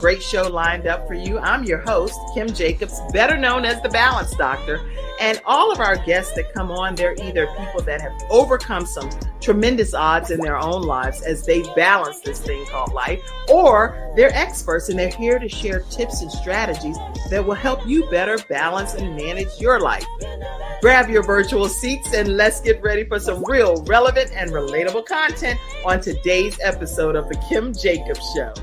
Great show lined up for you. I'm your host, Kim Jacobs, better known as the Balance Doctor. And all of our guests that come on, they're either people that have overcome some tremendous odds in their own lives as they balance this thing called life, or they're experts and they're here to share tips and strategies that will help you better balance and manage your life. Grab your virtual seats and let's get ready for some real relevant and relatable content on today's episode of The Kim Jacobs Show.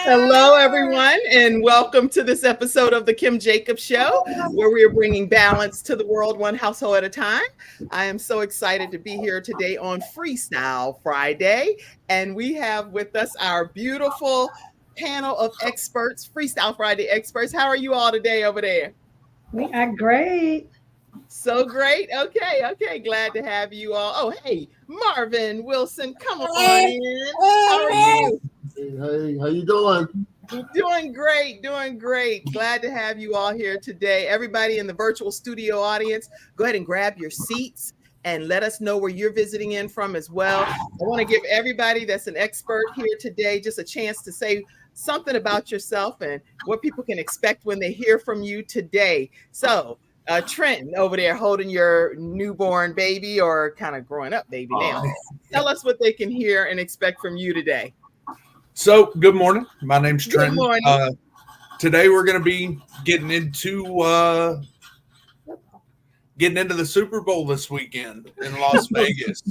Hello, everyone, and welcome to this episode of The Kim Jacobs Show, where we are bringing balance to the world one household at a time. I am so excited to be here today on Freestyle Friday, and we have with us our beautiful panel of experts, Freestyle Friday experts. How are you all today over there? We are great. So great. Okay. Glad to have you all. Oh, hey, Marvin Wilson, come on in. How are you? Hey, how you doing? Doing great. Glad to have you all here today. Everybody in the virtual studio audience, go ahead and grab your seats and let us know where you're visiting in from as well. I want to give everybody that's an expert here today just a chance to say something about yourself and what people can expect when they hear from you today. So, Trenton over there holding your newborn baby or kind of growing up baby now. Tell us what they can hear and expect from you today. So, good morning. My name's Trenton. Good morning. Today we're going to be getting into the Super Bowl this weekend in Las Vegas.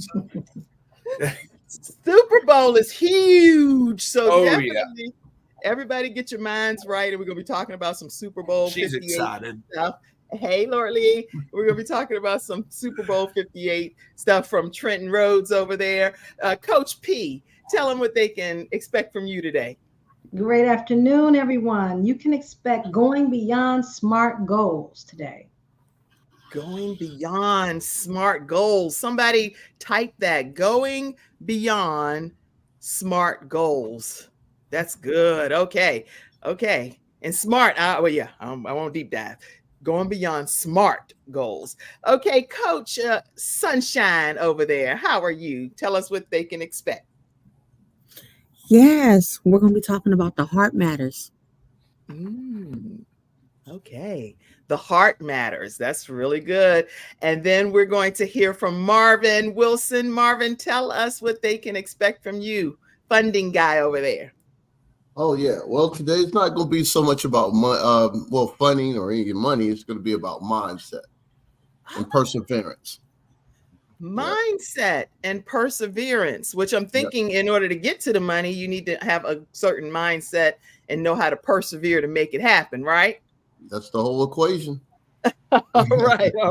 Super Bowl is huge. So definitely, everybody get your minds right. And we're going to be talking about some Super Bowl 58 She's excited. stuff. Hey, Lord Lee, we're going to be talking about some Super Bowl 58 stuff from Trenton Rhodes over there. Coach P, tell them what they can expect from you today. Great afternoon, everyone. You can expect going beyond SMART goals today. Going beyond SMART goals. Somebody type that. Going beyond SMART goals. That's good. Okay. And SMART. I won't deep dive. Going beyond SMART goals. Okay, Coach Sunshine over there. How are you? Tell us what they can expect. Yes, we're going to be talking about the heart matters. Okay, the heart matters. That's really good. And then we're going to hear from Marvin Wilson. Marvin, tell us what they can expect from you, funding guy over there. Oh, yeah. Well, today's not going to be so much about funding or any money. It's going to be about mindset and perseverance. Mindset and perseverance, which I'm thinking in order to get to the money, you need to have a certain mindset and know how to persevere to make it happen, right? That's the whole equation. All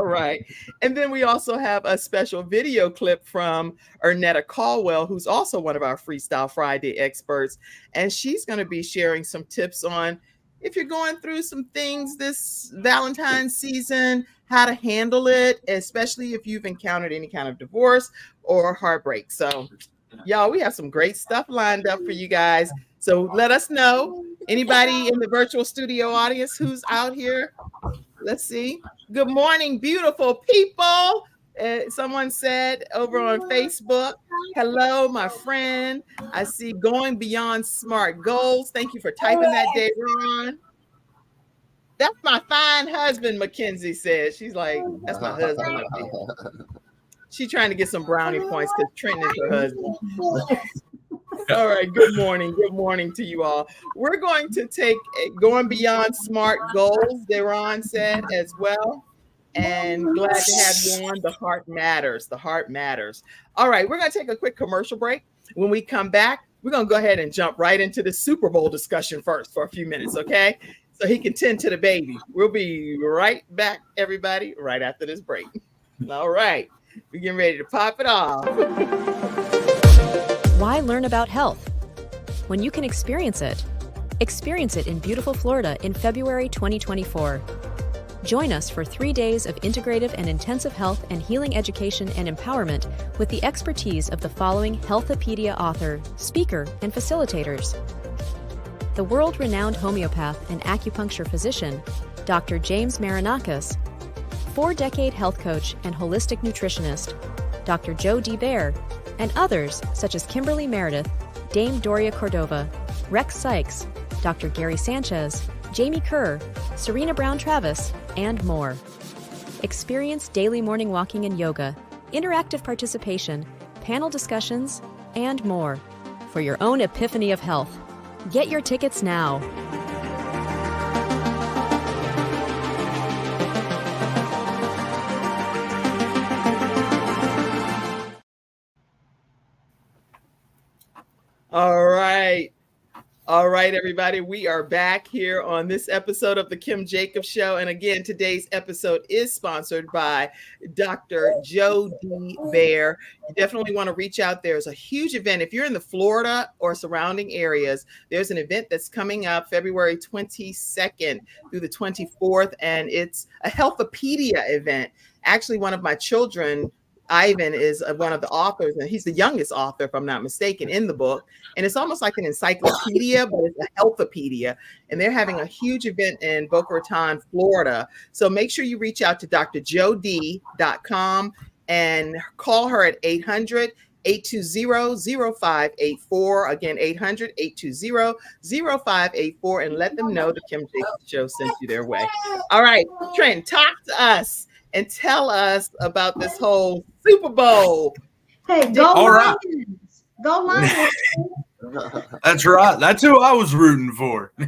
right. And then we also have a special video clip from Ernetta Caldwell, who's also one of our Freestyle Friday experts. And she's going to be sharing some tips on if you're going through some things this Valentine's season, how to handle it, especially if you've encountered any kind of divorce or heartbreak. So, y'all, we have some great stuff lined up for you guys. So let us know. Anybody in the virtual studio audience who's out here? Let's see. Good morning, beautiful people. Someone said over on Facebook, hello, my friend. I see going beyond SMART goals. Thank you for typing that, Dave Ron. That's my fine husband, Mackenzie says. She's like, that's my husband up there. She's trying to get some brownie points because Trenton is her husband. All right, good morning to you all. We're going to take going beyond SMART goals, Deron said as well. And glad to have you on. The heart matters. All right, we're going to take a quick commercial break. When we come back, we're going to go ahead and jump right into the Super Bowl discussion first for a few minutes, okay? So he can tend to the baby. We'll be right back, everybody, right after this break. All right, we're getting ready to pop it off. Why learn about health when you can experience it? Experience it in beautiful Florida in February 2024. Join us for 3 days of integrative and intensive health and healing education and empowerment with the expertise of the following Healthopedia author, speaker, and facilitators. The world-renowned homeopath and acupuncture physician, Dr. James Marinakis, 4-decade health coach and holistic nutritionist, Dr. Joe D. Bear, and others such as Kimberly Meredith, Dame Doria Cordova, Rex Sykes, Dr. Gary Sanchez, Jamie Kerr, Serena Brown Travis, and more. Experience daily morning walking and yoga, interactive participation, panel discussions, and more for your own epiphany of health. Get your tickets now. All right. All right, everybody. We are back here on this episode of the Kim Jacobs Show. And again, today's episode is sponsored by Dr. Joe D. Bear. You definitely want to reach out. There's a huge event. If you're in the Florida or surrounding areas, there's an event that's coming up February 22nd through the 24th. And it's a Healthopedia event. Actually, one of my children, Ivan, is one of the authors, and he's the youngest author, if I'm not mistaken, in the book. And it's almost like an encyclopedia, but it's a healthopedia. And they're having a huge event in Boca Raton, Florida. So make sure you reach out to drjod.com and call her at 800-820-0584. Again, 800-820-0584, and let them know the Kim Jacobs Show sent you their way. All right, Trent, talk to us and tell us about this whole Super Bowl. Hey, go All right. Lions. Go Lions. That's right. That's who I was rooting for. Who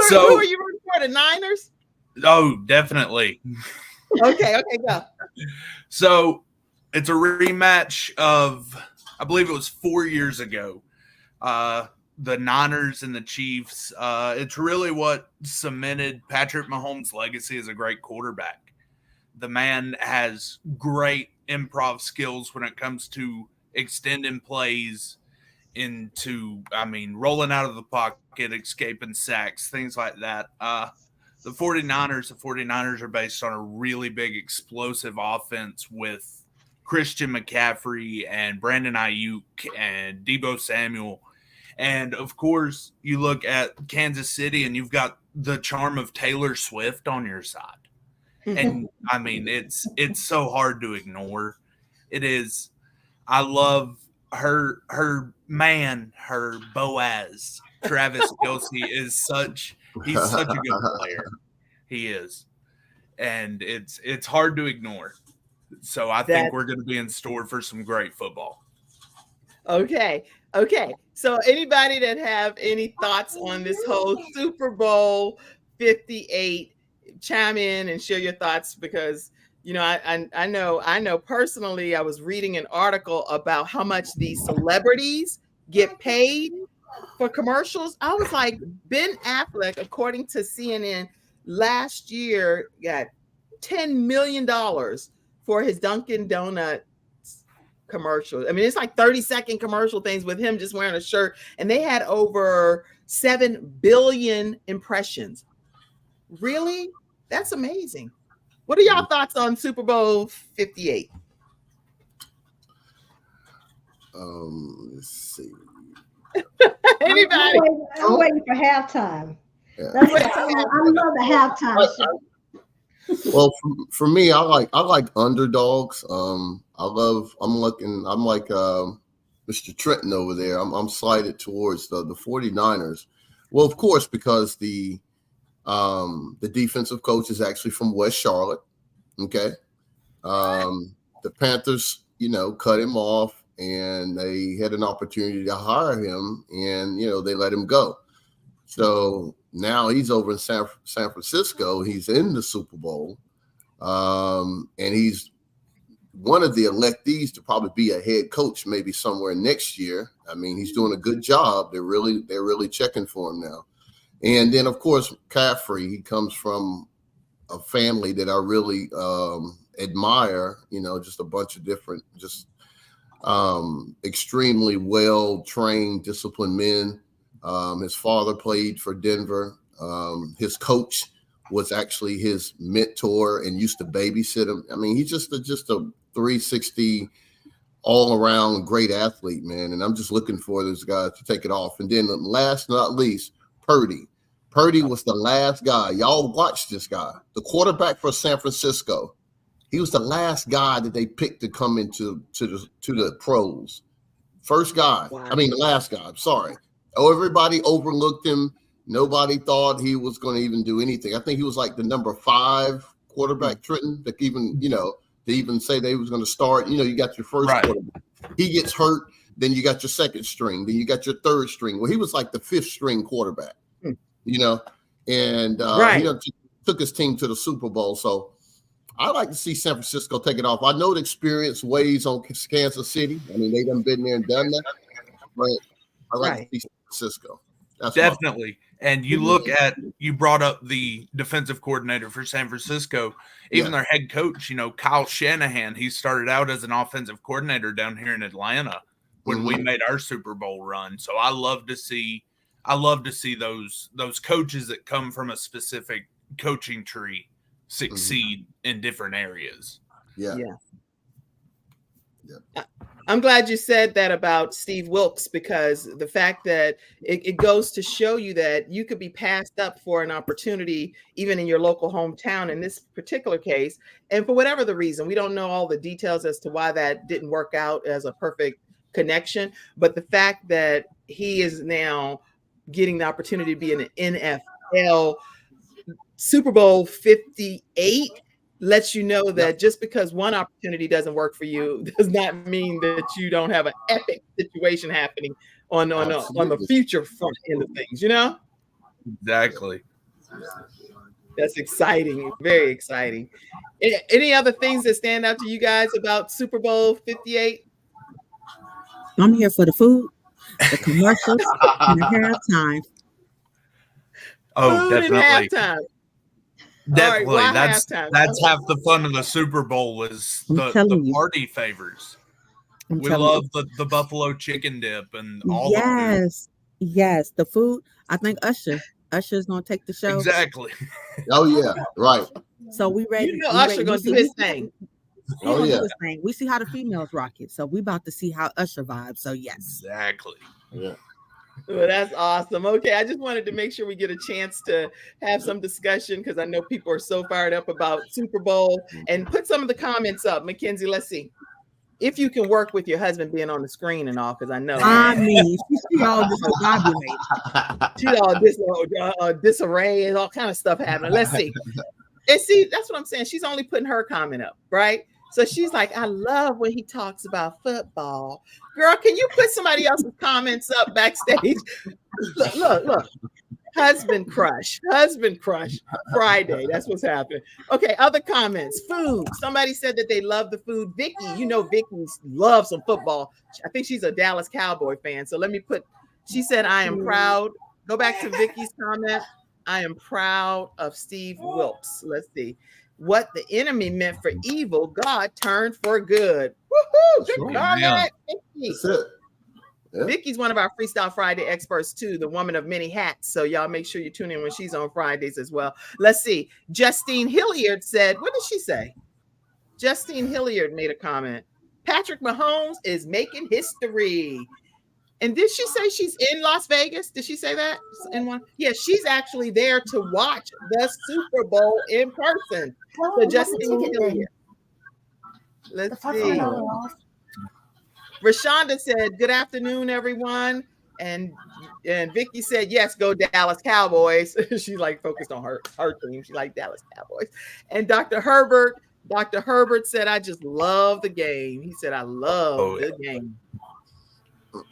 So- are you rooting for? The Niners? Oh, definitely. Okay, go. So it's a rematch of, I believe it was 4 years ago, the Niners and the Chiefs. It's really what cemented Patrick Mahomes' legacy as a great quarterback. The man has great improv skills when it comes to extending plays into, rolling out of the pocket, escaping sacks, things like that. The 49ers are based on a really big explosive offense with Christian McCaffrey and Brandon Ayuk and Deebo Samuel. And of course, you look at Kansas City and you've got the charm of Taylor Swift on your side. And it's so hard to ignore. It is. I love her Boaz. Travis Kelce he's such a good player. He is. And it's hard to ignore. So I think we're going to be in store for some great football. Okay. So anybody that have any thoughts on this whole Super Bowl 58, chime in and share your thoughts, because I know personally, I was reading an article about how much these celebrities get paid for commercials. I was like, Ben Affleck, according to CNN, last year got $10 million for his Dunkin' Donuts commercials. It's like 30-second commercial things with him just wearing a shirt, and they had over 7 billion impressions. Really? That's amazing. What are y'all thoughts on Super Bowl 58? Let's see. Anybody? I'm waiting for halftime. Yeah. I love the halftime show. Well, for me, I like underdogs. I'm like Mr. Trenton over there. I'm slighted towards the 49ers. Well, of course, because the defensive coach is actually from West Charlotte. Okay. The Panthers, cut him off, and they had an opportunity to hire him, and they let him go. So now he's over in San Francisco. He's in the Super Bowl, and he's one of the electees to probably be a head coach maybe somewhere next year. He's doing a good job. They're really checking for him now. And then, of course, McCaffrey, he comes from a family that I really admire, just a bunch of different, extremely well-trained, disciplined men. His father played for Denver. His coach was actually his mentor and used to babysit him. He's just a 360 all-around great athlete, man. And I'm just looking for this guy to take it off. And then last but not least, Purdy. Purdy was the last guy. Y'all watch this guy, the quarterback for San Francisco. He was the last guy that they picked to come into the pros. First guy. Wow. I mean, the last guy. I'm sorry. Oh, everybody overlooked him. Nobody thought he was going to even do anything. I think he was like the number 5 quarterback, Trenton, that even, they even say they was going to start. You got your first quarterback. He gets hurt. Then you got your second string. Then you got your third string. Well, he was like the 5th string quarterback, and he took his team to the Super Bowl. So I like to see San Francisco take it off. I know the experience weighs on Kansas City. I mean, they done been there and done that. But I like to see San Francisco. That's definitely. And you look at, you brought up the defensive coordinator for San Francisco, even their head coach, Kyle Shanahan, he started out as an offensive coordinator down here in Atlanta when we made our Super Bowl run. So I love to see those coaches that come from a specific coaching tree succeed in different areas. Yeah. I'm glad you said that about Steve Wilkes, because the fact that it goes to show you that you could be passed up for an opportunity, even in your local hometown in this particular case. And for whatever the reason, we don't know all the details as to why that didn't work out as a perfect connection. But the fact that he is now getting the opportunity to be in the NFL Super Bowl 58 lets you know that just because one opportunity doesn't work for you does not mean that you don't have an epic situation happening on the future front end of things, Exactly. That's exciting. Very exciting. Any other things that stand out to you guys about Super Bowl 58? I'm here for the food, the commercials, and the halftime. Oh, Food definitely. And halftime. Definitely. Right, that's half the fun of the Super Bowl was the party favors. We love the buffalo chicken dip and all the food. Yes, the food. I think Usher's gonna take the show. Exactly. Oh yeah, right. So we ready. Usher gonna do his thing. Oh yeah. We see how the females rock it. So we about to see how Usher vibes. So yes. Exactly. Yeah. Well, that's awesome. Okay, I just wanted to make sure we get a chance to have some discussion because I know people are so fired up about Super Bowl. And put some of the comments up, Mackenzie. Let's see if you can work with your husband being on the screen and all, because I know. I mean, she's all discombobulated. She's all disarray and all kind of stuff happening. Let's see. And see, that's what I'm saying. She's only putting her comment up, right? So she's like, I love when he talks about football. Girl, can you put somebody else's comments up backstage? Look. Husband crush Friday. That's what's happening. Okay, other comments. Food. Somebody said that they love the food. Vicky, Vicky loves some football. I think she's a Dallas Cowboy fan. So let me she said, I am proud. Go back to Vicky's comment. I am proud of Steve Wilkes. Let's see. What the enemy meant for evil, God turned for good. Woohoo! Good comment, Vicky. That's it. Yeah. Vicky's one of our Freestyle Friday experts too, the woman of many hats. So y'all make sure you tune in when she's on Fridays as well. Let's see. Justine Hilliard said, what did she say? Justine Hilliard made a comment. Patrick Mahomes is making history. And did she say she's in Las Vegas? Did she say that? Yeah, she's actually there to watch the Super Bowl in person. So Justine Hilliard. Let's see. Rashonda said, good afternoon, everyone. And Vicky said, yes, go Dallas Cowboys. She's like focused on her team. She like Dallas Cowboys. And Dr. Herbert said, I just love the game. He said, I love the game.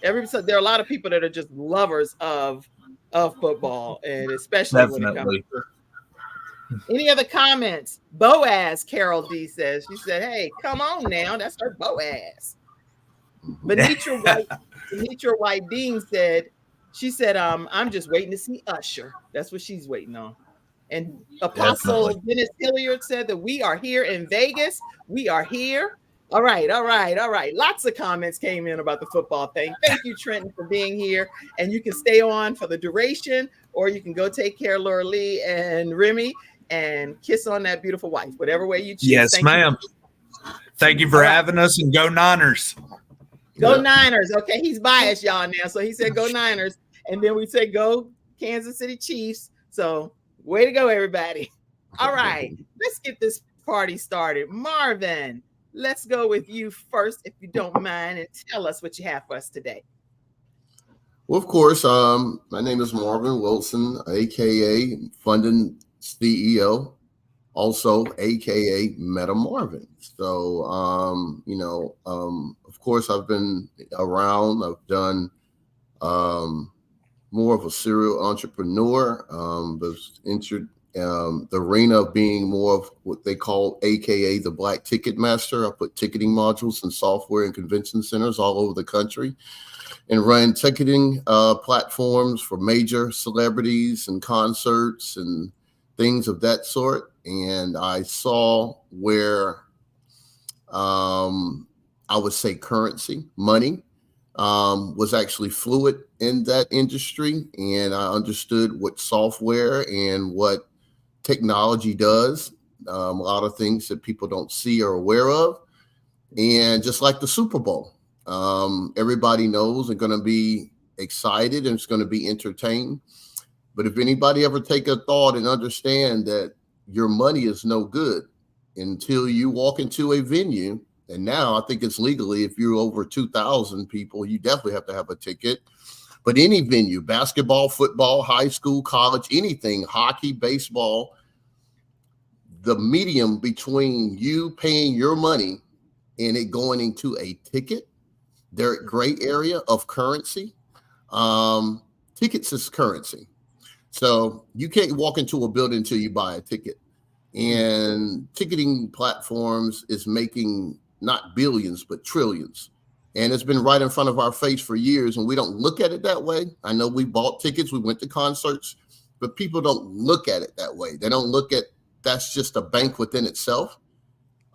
There are a lot of people that are just lovers of football, and especially when it comes to. Any other comments? Boaz, Carol D says. She said, hey, come on now. That's her Boaz. Benitra White Dean said, I'm just waiting to see Usher. That's what she's waiting on. And Apostle Dennis Hilliard said that we are here in Vegas. We are here. All right. Lots of comments came in about the football thing. Thank you, Trenton, for being here. And you can stay on for the duration, or you can go take care of Laura Lee and Remy and kiss on that beautiful wife, whatever way you choose. Yes, ma'am. Thank you for having us, and go Niners. Go Niners. Okay, he's biased, y'all, now. So he said go Niners. And then we said go Kansas City Chiefs. So way to go, everybody. All right, let's get this party started. Marvin, let's go with you first, if you don't mind, and tell us what you have for us today. Well, of course, my name is Marvin Wilson, aka Funding CEO, also aka Meta Marvin. So, of course, I've been around. I've done more of a serial entrepreneur. Was entered the arena of being more of what they call AKA the Black Ticket Master. I put ticketing modules and software in convention centers all over the country and run ticketing platforms for major celebrities and concerts and things of that sort. And I saw where I would say currency, money, was actually fluid in that industry. And I understood what software and what technology does, a lot of things that people don't see or aware of. And just like the Super Bowl, everybody knows they're going to be excited and it's going to be entertained. But if anybody ever take a thought and understand that your money is no good until you walk into a venue, and now I think it's legally, if you're over 2,000 people, you definitely have to have a ticket. But any venue, basketball, football, high school, college, anything, hockey, baseball, the medium between you paying your money and it going into a ticket, their gray area of currency. Tickets is currency. So you can't walk into a building until you buy a ticket. And ticketing platforms is making not billions, but trillions. And it's been right in front of our face for years. And we don't look at it that way. I know we bought tickets, we went to concerts, but people don't look at it that way. They don't look at that's just a bank within itself.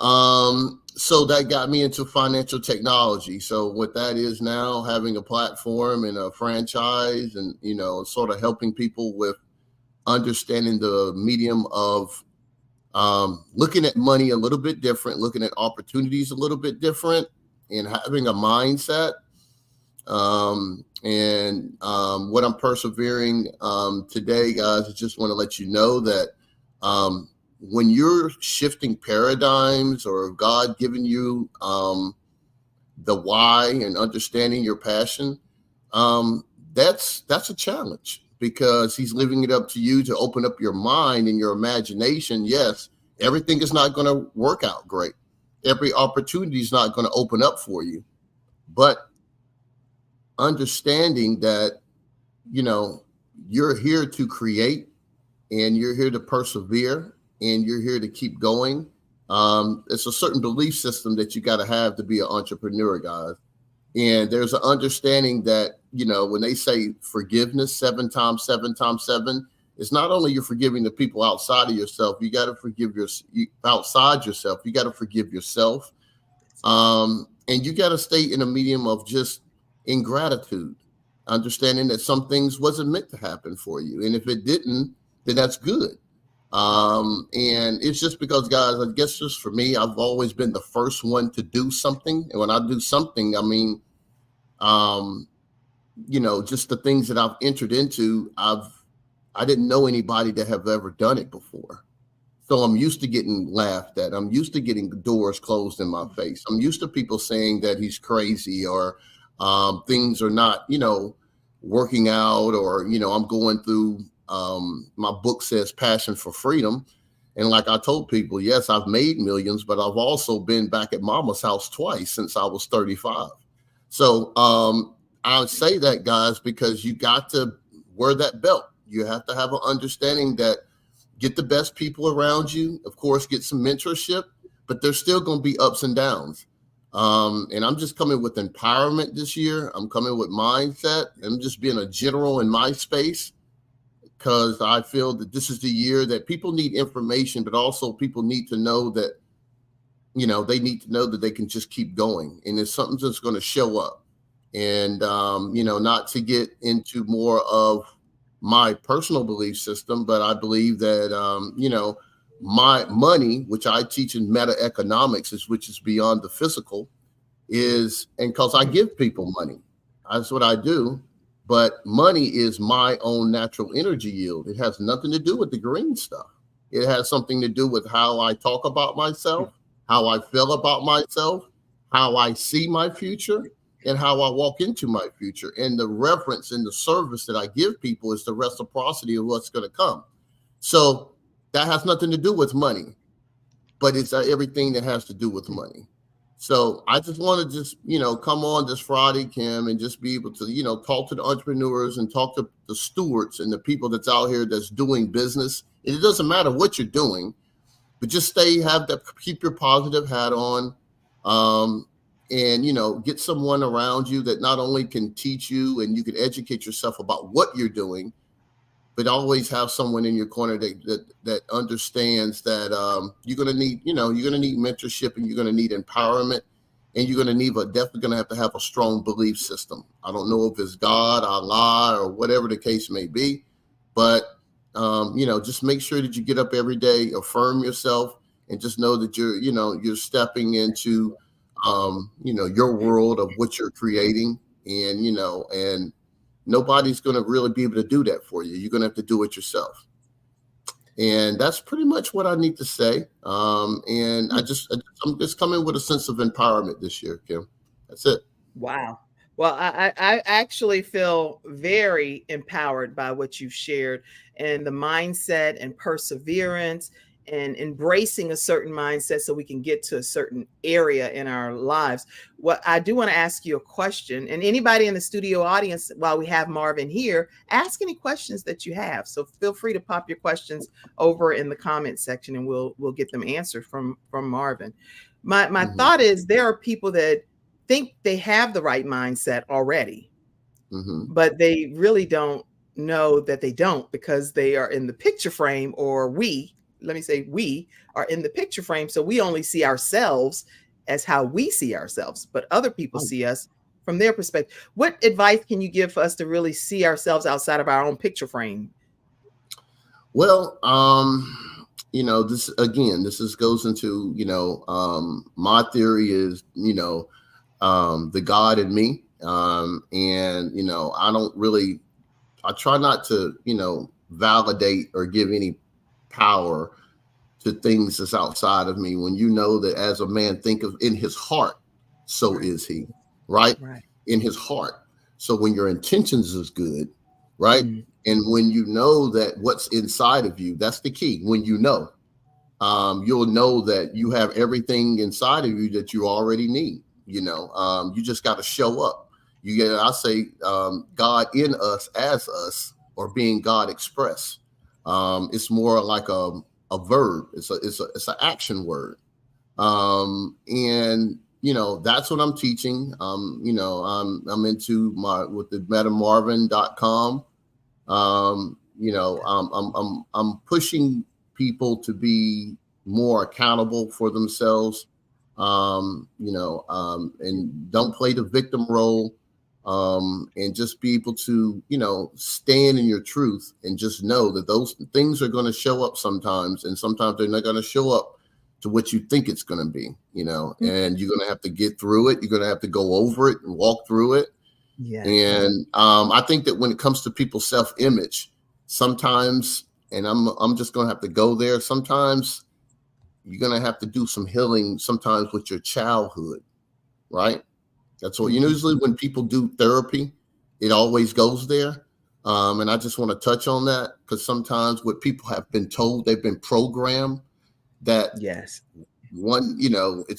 So that got me into financial technology. So what that is now, having a platform and a franchise and, sort of helping people with understanding the medium of looking at money a little bit different, looking at opportunities a little bit different, and having a mindset. What I'm persevering today, guys, I just want to let you know that when you're shifting paradigms or God giving you the why and understanding your passion, that's a challenge, because he's leaving it up to you to open up your mind and your imagination. Yes, everything is not going to work out great. Every opportunity is not going to open up for you, but understanding that, you're here to create and you're here to persevere and you're here to keep going. It's a certain belief system that you got to have to be an entrepreneur, guys. And there's an understanding that, when they say forgiveness 7 times 7 times 7, it's not only you're forgiving the people outside of yourself, you got to forgive outside yourself. You got to forgive yourself. And you got to stay in a medium of just ingratitude, understanding that some things wasn't meant to happen for you. And if it didn't, then that's good. And it's just because, guys, I guess just for me, I've always been the first one to do something. And when I do something, I mean, just the things that I've entered into, I didn't know anybody that have ever done it before. So I'm used to getting laughed at. I'm used to getting doors closed in my face. I'm used to people saying that he's crazy or things are not, working out, or, I'm going through, my book says Passion for Freedom. And like I told people, yes, I've made millions, but I've also been back at mama's house twice since I was 35. So I would say that, guys, because you got to wear that belt. You have to have an understanding that get the best people around you, of course, get some mentorship, but there's still going to be ups and downs. And I'm just coming with empowerment this year. I'm coming with mindset. I'm just being a general in my space, because I feel that this is the year that people need information, but also people need to know that, they need to know that they can just keep going. And it's something that's going to show up. And, not to get into more of my personal belief system, but I believe that, my money, which I teach in meta economics, which is beyond the physical, and because I give people money, that's what I do. But money is my own natural energy yield. It has nothing to do with the green stuff. It has something to do with how I talk about myself, how I feel about myself, how I see my future, and how I walk into my future. And the reverence and the service that I give people is the reciprocity of what's going to come. So that has nothing to do with money, but it's everything that has to do with money. So I just want to come on this Friday, Kim, and just be able to, talk to the entrepreneurs and talk to the stewards and the people that's out here that's doing business. And it doesn't matter what you're doing, but just keep your positive hat on, and, get someone around you that not only can teach you and you can educate yourself about what you're doing, but always have someone in your corner that understands that you're going to need, you're going to need mentorship, and you're going to need empowerment, and you're going to definitely have to have a strong belief system. I don't know if it's God, Allah, or whatever the case may be, but just make sure that you get up every day, affirm yourself, and just know that you're stepping into your world of what you're creating, and nobody's going to really be able to do that for you. You're going to have to do it yourself. And that's pretty much what I need to say. And I'm just coming with a sense of empowerment this year, Kim. That's it. Wow. Well, I actually feel very empowered by what you've shared, and the mindset and perseverance and embracing a certain mindset so we can get to a certain area in our lives. What I do want to ask you a question, and anybody in the studio audience, while we have Marvin here, ask any questions that you have. So feel free to pop your questions over in the comment section, and we'll get them answered from Marvin. My thought is, there are people that think they have the right mindset already, but they really don't know that they don't, because they are in the picture frame, or we are in the picture frame. So we only see ourselves as how we see ourselves, but other people see us from their perspective. What advice can you give for us to really see ourselves outside of our own picture frame? Well, this goes into, my theory is, the God in me. And, I try not to, validate or give any power to things that's outside of me, when you know that as a man thinketh in his heart, so is he, right? In his heart. So when your intentions is good, right? And when you know that what's inside of you, that's the key. When you'll know that you have everything inside of you that you already need. You just got to show up. God in us, as us, or being God express. It's more like a verb. It's an action word. And that's what I'm teaching. I'm into with the metamarvin.com. I'm pushing people to be more accountable for themselves. And don't play the victim role. And just be able to, stand in your truth, and just know that those things are going to show up sometimes, and sometimes they're not going to show up to what you think it's going to be, and you're going to have to get through it. You're going to have to go over it and walk through it. Yeah. And I think that when it comes to people's self-image, sometimes, and I'm just going to have to go there, sometimes you're going to have to do some healing sometimes with your childhood, right? That's what usually when people do therapy, it always goes there. And I just want to touch on that, because sometimes what people have been told, they've been programmed that it's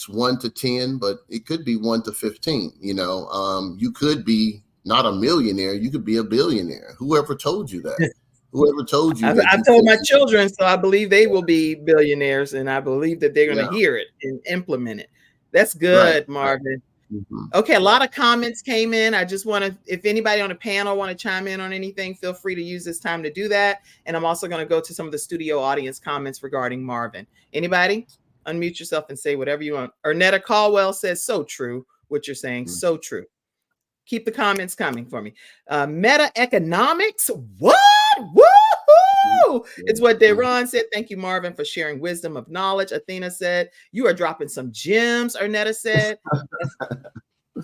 1 to 10, but it could be 1 to 15. You could be not a millionaire, you could be a billionaire. Whoever told you that? Whoever told you? I told my children, so I believe they will be billionaires, and I believe that they're going to hear it and implement it. That's good, Marvin. Okay, a lot of comments came in. I just want to, if anybody on the panel want to chime in on anything, feel free to use this time to do that. And I'm also going to go to some of the studio audience comments regarding Marvin. Anybody? Unmute yourself and say whatever you want. Ernetta Caldwell says, so true what you're saying. So true. Keep the comments coming for me. Meta economics. What? Woohoo! It's what Deron said. Thank you, Marvin, for sharing wisdom of knowledge. Athena said, you are dropping some gems. Ernetta said,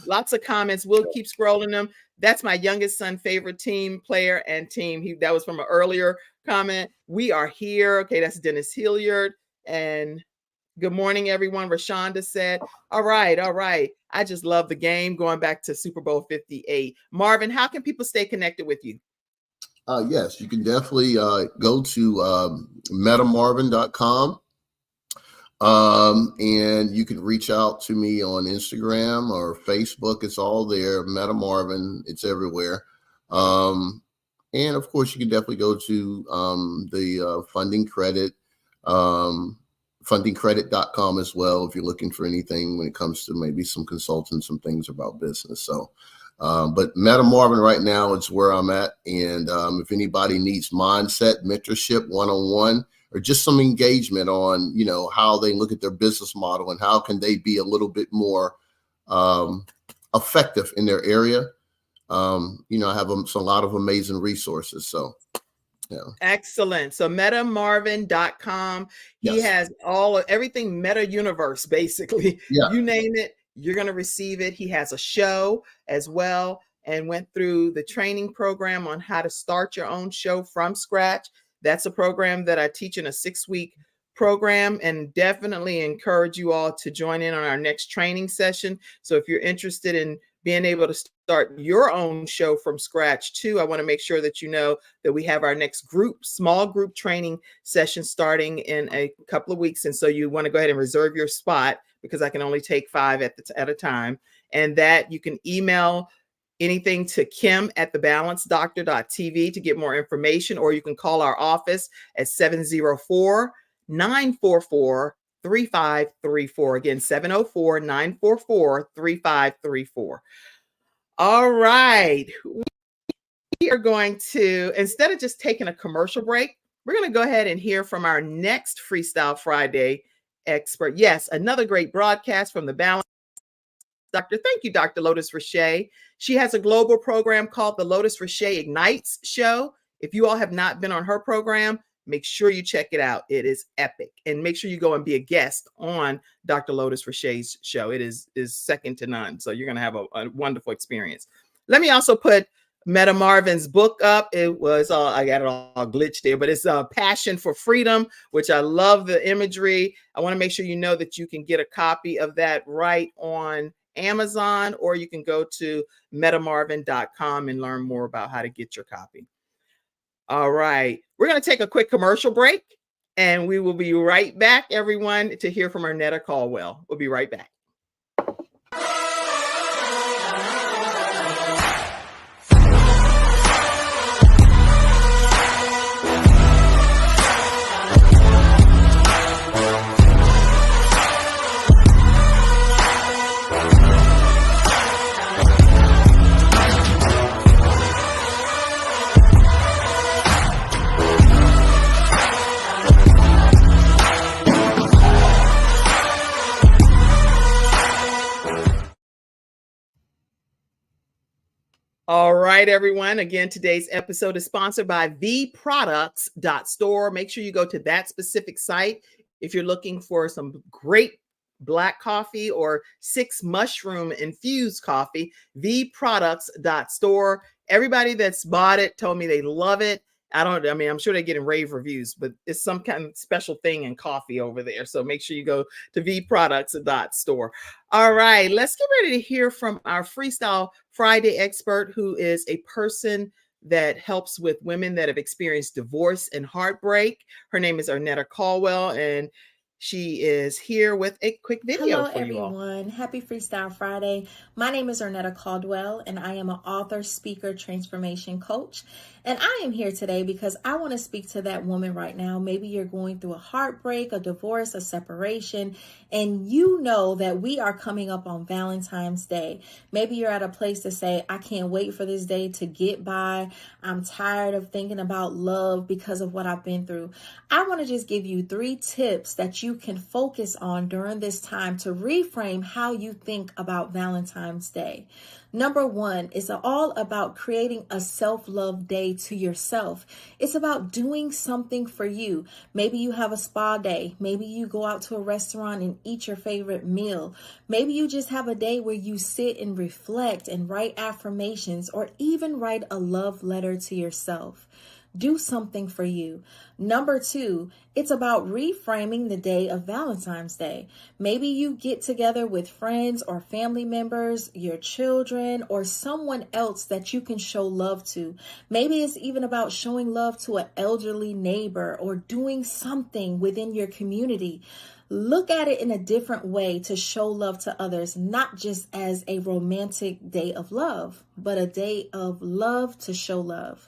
Lots of comments. We'll keep scrolling them. That's my youngest son, favorite team player and team. That was from an earlier comment. We are here. Okay, that's Dennis Hilliard. And good morning, everyone. Rashonda said, all right. I just love the game. Going back to Super Bowl 58. Marvin, how can people stay connected with you? Yes, you can definitely go to metamarvin.com. And you can reach out to me on Instagram or Facebook. It's all there. Meta Marvin, it's everywhere. And of course, you can definitely go to the funding credit, fundingcredit.com as well if you're looking for anything when it comes to maybe some consulting, some things about business. So, but Meta Marvin right now is where I'm at. And if anybody needs mindset, mentorship, one-on-one, or just some engagement on, how they look at their business model and how can they be a little bit more effective in their area. I have a lot of amazing resources. So, yeah. Excellent. So metamarvin.com. He has everything Meta Universe, basically. Yeah. You name it, you're going to receive it. He has a show as well and went through the training program on how to start your own show from scratch. That's a program that I teach in a 6-week program, and definitely encourage you all to join in on our next training session. So if you're interested in being able to start your own show from scratch too, I want to make sure that you know that we have our next small group training session starting in a couple of weeks. And so you want to go ahead and reserve your spot because I can only take 5 at a time. And that you can email anything to kim@thebalancedoctor.tv to get more information, or you can call our office at 704-944-3534. Again, 704-944-3534. All right. We are going to, instead of just taking a commercial break, we're going to go ahead and hear from our next Freestyle Friday expert. Yes, another great broadcast from the Balance Doctor. Thank you, Dr. Lotus Richey. She has a global program called the Lotus Richey Ignites Show. If you all have not been on her program, make sure you check it out. It is epic. And make sure you go and be a guest on Dr. Lotus Richey's show. It is second to none. So you're going to have a wonderful experience. Let me also put Meta Marvin's book up. It was I got it all glitched there, but it's Passion for Freedom, which I love the imagery. I want to make sure you know that you can get a copy of that right on Amazon, or you can go to metamarvin.com and learn more about how to get your copy. All right. We're going to take a quick commercial break, and we will be right back, everyone, to hear from Ernetta Caldwell. We'll be right back. All right, everyone. Again, today's episode is sponsored by theproducts.store. Make sure you go to that specific site if you're looking for some great black coffee or 6 mushroom infused coffee. Theproducts.store. Everybody that's bought it told me they love it. I'm sure they're getting rave reviews, but it's some kind of special thing in coffee over there. So make sure you go to theproducts.store. All right, let's get ready to hear from our Freestyle Friday expert, who is a person that helps with women that have experienced divorce and heartbreak. Her name is Ernetta Caldwell, and she is here with a quick video for you all. Hello, everyone. Happy Freestyle Friday. My name is Ernetta Caldwell, and I am an author, speaker, transformation coach. And I am here today because I want to speak to that woman right now. Maybe you're going through a heartbreak, a divorce, a separation, and you know that we are coming up on Valentine's Day. Maybe you're at a place to say, I can't wait for this day to get by. I'm tired of thinking about love because of what I've been through. I want to just give you 3 tips that you you can focus on during this time to reframe how you think about Valentine's Day. Number one is all about creating a self-love day to yourself. It's about doing something for you. Maybe you have a spa day. Maybe you go out to a restaurant and eat your favorite meal. Maybe you just have a day where you sit and reflect and write affirmations, or even write a love letter to yourself. Do something for you. Number two, it's about reframing the day of Valentine's Day. Maybe you get together with friends or family members, your children, or someone else that you can show love to. Maybe it's even about showing love to an elderly neighbor or doing something within your community. Look at it in a different way to show love to others, not just as a romantic day of love, but a day of love to show love.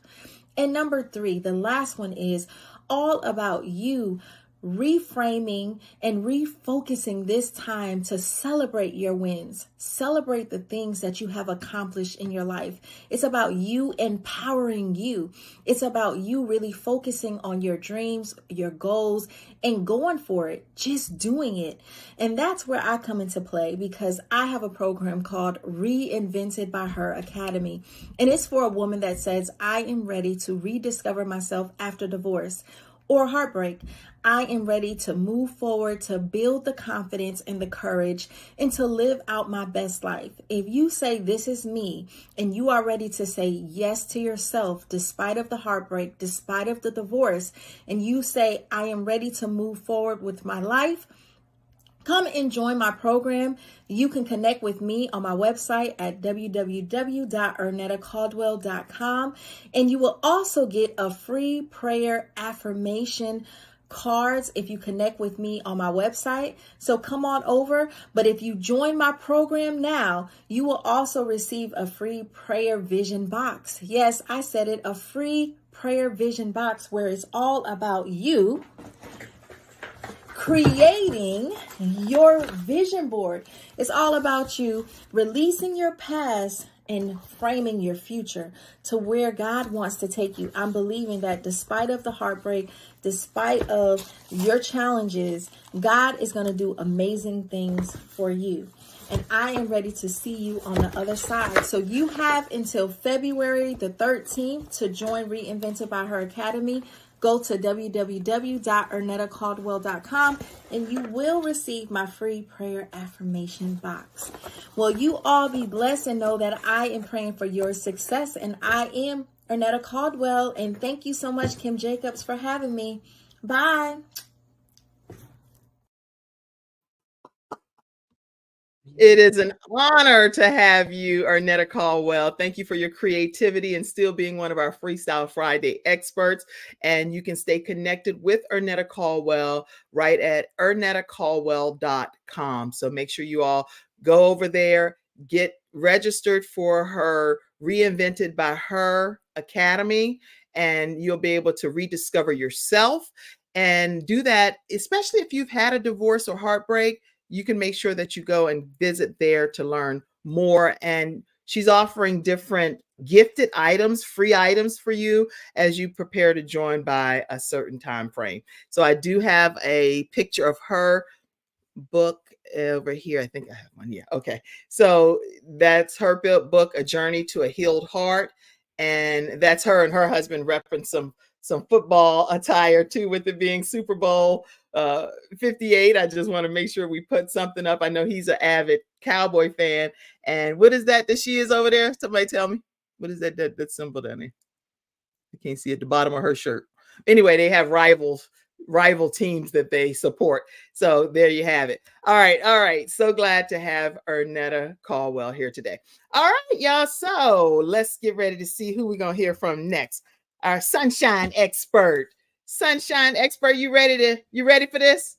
And number three, the last one, is all about you reframing and refocusing this time to celebrate your wins, celebrate the things that you have accomplished in your life. It's about you empowering you. It's about you really focusing on your dreams, your goals, and going for it, just doing it. And that's where I come into play, because I have a program called Reinvented by Her Academy. And it's for a woman that says, I am ready to rediscover myself after divorce or heartbreak. I am ready to move forward, to build the confidence and the courage, and to live out my best life. If you say this is me, and you are ready to say yes to yourself despite of the heartbreak, despite of the divorce, and you say I am ready to move forward with my life, come and join my program. You can connect with me on my website at www.ernettacaldwell.com. And you will also get a free prayer affirmation cards if you connect with me on my website. So come on over. But if you join my program now, you will also receive a free prayer vision box. Yes, I said it, a free prayer vision box, where it's all about you creating your vision board. It's all about you releasing your past and framing your future to where God wants to take you. I'm believing that despite of the heartbreak, despite of your challenges, God is going to do amazing things for you. And I am ready to see you on the other side. So you have until February the 13th to join Reinvented by Her Academy. Go to www.ernettacaldwell.com and you will receive my free prayer affirmation box. Well, you all be blessed and know that I am praying for your success. And I am Ernetta Caldwell. And thank you so much, Kim Jacobs, for having me. Bye. It is an honor to have you, Ernetta Caldwell. Thank you for your creativity and still being one of our Freestyle Friday experts. And you can stay connected with Ernetta Caldwell right at ernettacaldwell.com. So make sure you all go over there, get registered for her Reinvented by Her Academy, and you'll be able to rediscover yourself and do that, especially if you've had a divorce or heartbreak. You can make sure that you go and visit there to learn more. And she's offering different gifted items, free items for you as you prepare to join by a certain time frame. So I do have a picture of her book over here. I think I have one. Yeah. Okay. So that's her book, A Journey to a Healed Heart. And that's her and her husband repping some football attire too, with it being Super Bowl 58. I just want to make sure we put something up. I know he's an avid Cowboy fan. And what is that she is over there? Somebody tell me. What is that symbol down there? I can't see at the bottom of her shirt. Anyway, they have rival teams that they support. So there you have it. All right. So glad to have Ernetta Caldwell here today. All right, y'all. So let's get ready to see who we're going to hear from next. Our sunshine expert. Sunshine expert, you ready for this?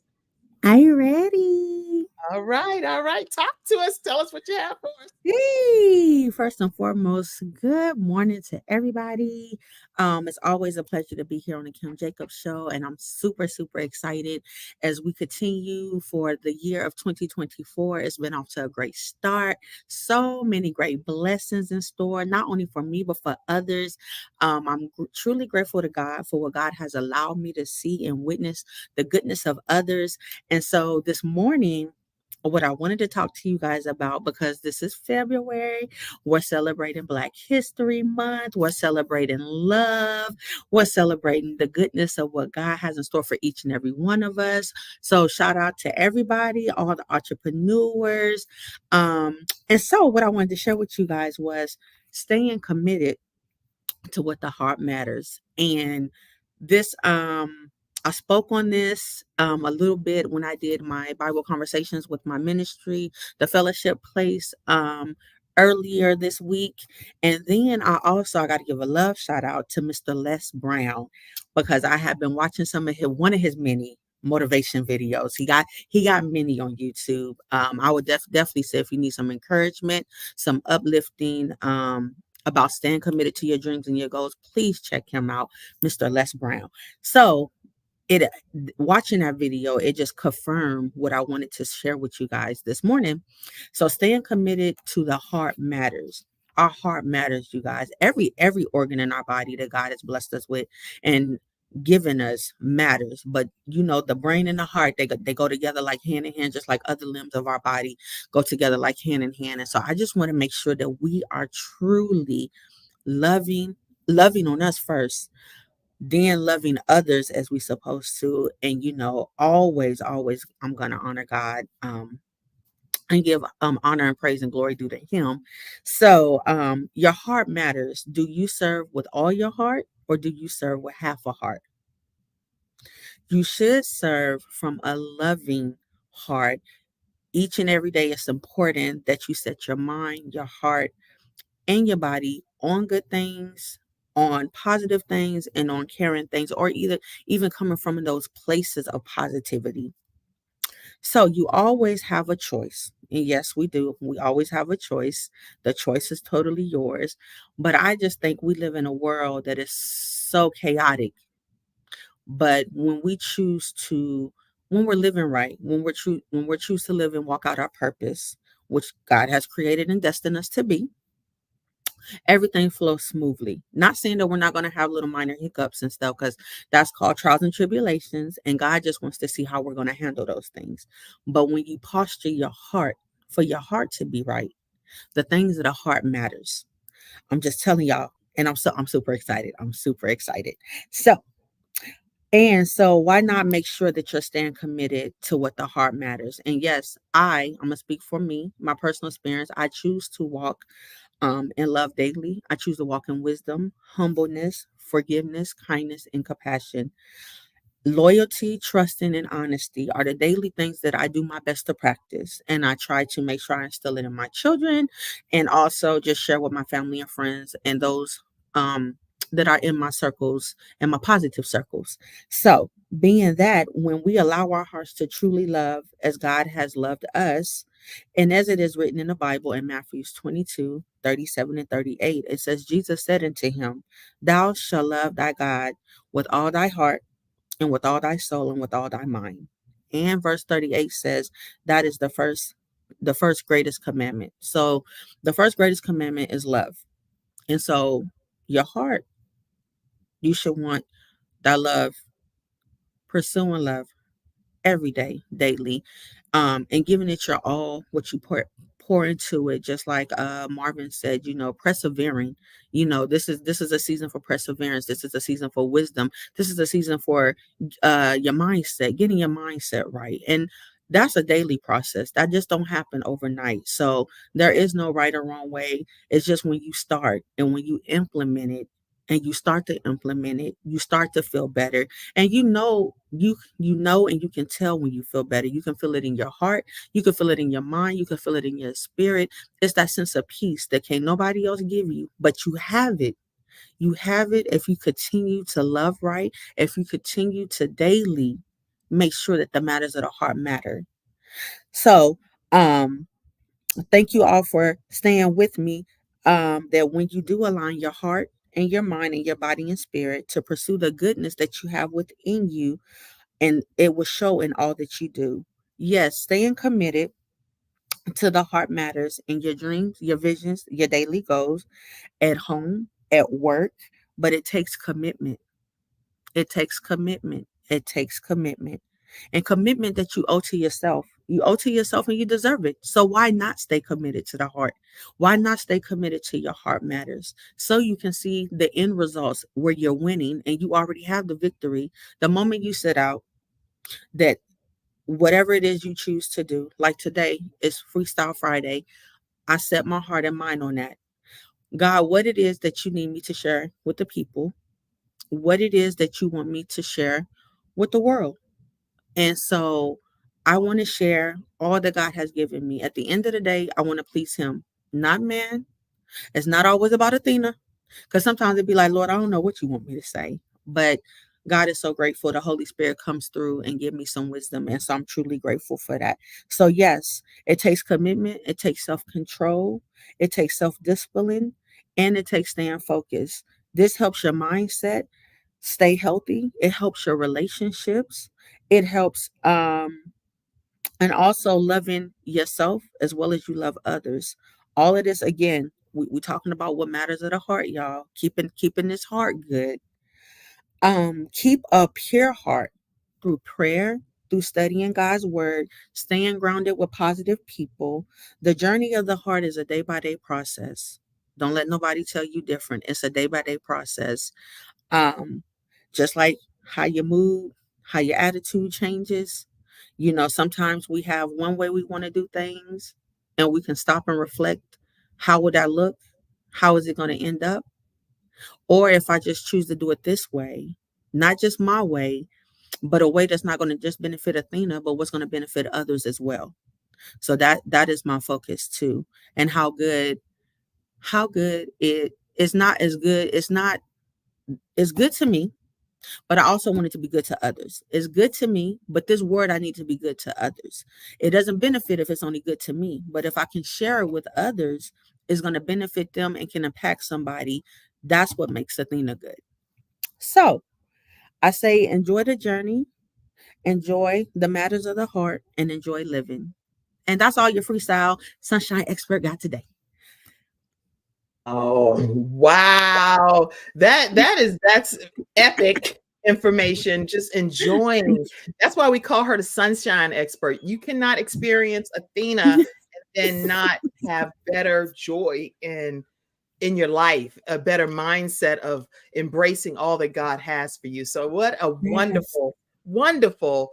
Are you ready? All right. All right. Talk to us. Tell us what you have for us. Hey, first and foremost, good morning to everybody. It's always a pleasure to be here on the Kim Jacobs Show, and I'm super, super excited as we continue for the year of 2024. It's been off to a great start. So many great blessings in store, not only for me, but for others. I'm truly grateful to God for what God has allowed me to see and witness the goodness of others. And so this morning, what I wanted to talk to you guys about, because this is February, we're celebrating Black History Month, we're celebrating love, we're celebrating the goodness of what God has in store for each and every one of us. So shout out to everybody, all the entrepreneurs. And so what I wanted to share with you guys was staying committed to what the heart matters. And this I spoke on this a little bit when I did my Bible conversations with my ministry, the fellowship place, earlier this week. And then I got to give a love shout out to Mr. Les Brown, because I have been watching one of his many motivation videos. He got many on YouTube. I would definitely say, if you need some encouragement, some uplifting, about staying committed to your dreams and your goals, please check him out, Mr. Les Brown. So watching that video, it just confirmed what I wanted to share with you guys this morning. So staying committed to the heart matters. Our heart matters, you guys. Every organ in our body that God has blessed us with and given us matters. But the brain and the heart, they go together like hand in hand, just like other limbs of our body go together like hand in hand. And so I just want to make sure that we are truly loving on us first, then loving others as we supposed to. And always I'm gonna honor God, and give honor and praise and glory due to him. So your heart matters. Do you serve with all your heart, or do you serve with half a heart? You should serve from a loving heart. Each and every day, it's important that you set your mind, your heart, and your body on good things, on positive things, and on caring things, or even coming from those places of positivity. So you always have a choice. And yes, we do. We always have a choice. The choice is totally yours. But I just think we live in a world that is so chaotic. But when we're living right, when we're choose to live and walk out our purpose, which God has created and destined us to be, everything flows smoothly. Not saying that we're not going to have little minor hiccups and stuff, because that's called trials and tribulations, and God just wants to see how we're going to handle those things. But when you posture your heart for your heart to be right, the things of the heart matters. I'm just telling y'all, and I'm super excited. I'm super excited. So why not make sure that you're staying committed to what the heart matters? And yes, I'm gonna speak for me, my personal experience. I choose to walk in love daily. I choose to walk in wisdom, humbleness, forgiveness, kindness, and compassion. Loyalty, trusting, and honesty are the daily things that I do my best to practice. And I try to make sure I instill it in my children, and also just share with my family and friends and those that are in my circles and my positive circles. So, being that, when we allow our hearts to truly love as God has loved us, and as it is written in the Bible in Matthew 22:37 and 38, it says, Jesus said unto him, Thou shalt love thy God with all thy heart, and with all thy soul, and with all thy mind. And verse 38 says that is the first greatest commandment. So the first greatest commandment is love. And so your heart, you should want that love, pursuing love every day, daily, and giving it your all, what you pour into it. Just like Marvin said, persevering. This is a season for perseverance. This is a season for wisdom. This is a season for your mindset, getting your mindset right. And that's a daily process. That just don't happen overnight. So there is no right or wrong way. It's just when you start and when you implement it, and you start to implement it, you start to feel better. And and you can tell when you feel better. You can feel it in your heart, you can feel it in your mind, you can feel it in your spirit. It's that sense of peace that can't nobody else give you, but you have it. You have it if you continue to love right, if you continue to daily make sure that the matters of the heart matter. So Um, Thank you all for staying with me. That when you do align your heart and your mind and your body and spirit to pursue the goodness that you have within you, and it will show in all that you do. Yes, staying committed to the heart matters in your dreams, your visions, your daily goals, at home, at work, but it takes commitment. It takes commitment. It takes commitment. And commitment that you owe to yourself. You owe to yourself and you deserve it. So why not stay committed to the heart? Why not stay committed to your heart matters? So you can see the end results where you're winning and you already have the victory. The moment you set out that whatever it is you choose to do, like today is Freestyle Friday, I set my heart and mind on that. God, what it is that you need me to share with the people, what it is that you want me to share with the world. And so I want to share all that God has given me. At the end of the day, I want to please Him, not man. It's not always about Athena, because sometimes it'd be like, Lord, I don't know what you want me to say. But God is so grateful. The Holy Spirit comes through and give me some wisdom. And so I'm truly grateful for that. So yes, it takes commitment. It takes self-control. It takes self-discipline. And it takes staying focused. This helps your mindset stay healthy. It helps your relationships. It helps and also loving yourself as well as you love others. All of this again, we talking about what matters of the heart, y'all. Keeping this heart good. Keep a pure heart through prayer, through studying God's word, staying grounded with positive people. The journey of the heart is a day by day process. Don't let nobody tell you different. It's a day by day process. Um, just like how your mood, how your attitude changes. You know, sometimes we have one way we want to do things and we can stop and reflect. How would I look? How is it going to end up? Or if I just choose to do it this way, not just my way, but a way that's not going to just benefit Athena, but what's going to benefit others as well. So that is my focus too. And how good it is not as good. It's good to me, but I also want it to be good to others. It's good to me, but this word I need to be good to others. It doesn't benefit if it's only good to me, but if I can share it with others, it's going to benefit them and can impact somebody. That's what makes Athena good. So I say enjoy the journey, enjoy the matters of the heart, and enjoy living. And that's all your freestyle sunshine expert got today. Oh, wow. That's epic information. Just enjoying. That's why we call her the sunshine expert. You cannot experience Athena and not have better joy in your life, a better mindset of embracing all that God has for you. So what a wonderful, wonderful